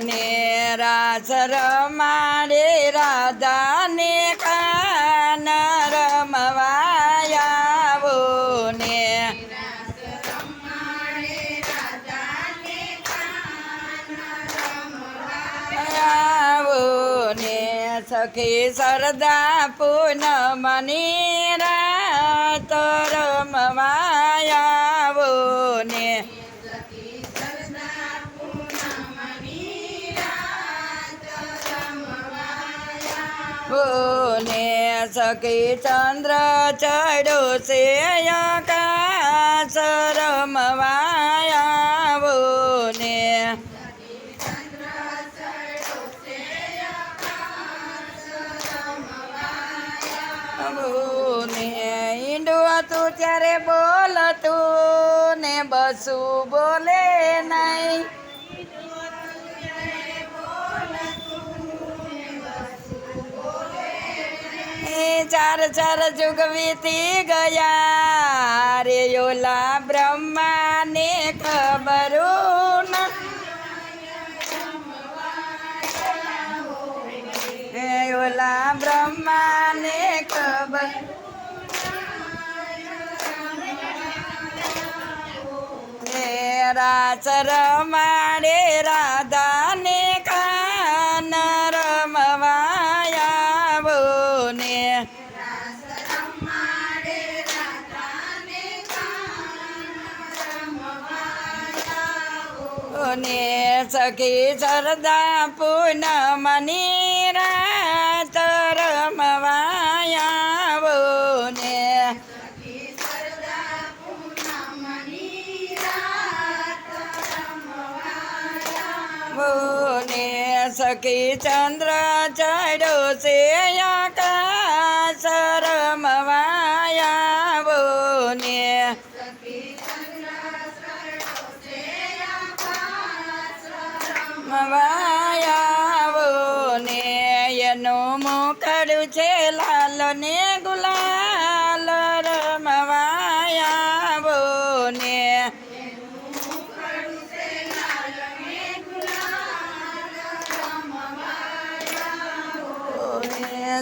ને રાસ રમાડે રાધાને કાન રમવાયાવો ને સખી સરદા પૂનમની રાત રમવાયાવો ને ને સખી ચંદ્ર ચડો છે આકાશ રમવાયાવો ને ઈંડું હતું ત્યારે બોલતું ને બસું બોલે નહીં ચાર ચાર જુગ વીતી ગયા રે ઓલા બ્રહ્માને ખબરું ઓલા બ્રહ્માને ખબર રાસ રમાડે રાધાને કાન રમવાયાવો ને ને સખી સરદા પૂનમની રાત રમવાયાવો ને સખી ચંદ્ર ચડો છે આકાશ રમવાયાવો ને રમવાયાવો ને એનું મુખડું છે લાલ ને ગુલાલ રમવાયાવો ને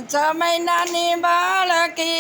છ મહિનાની બાળકી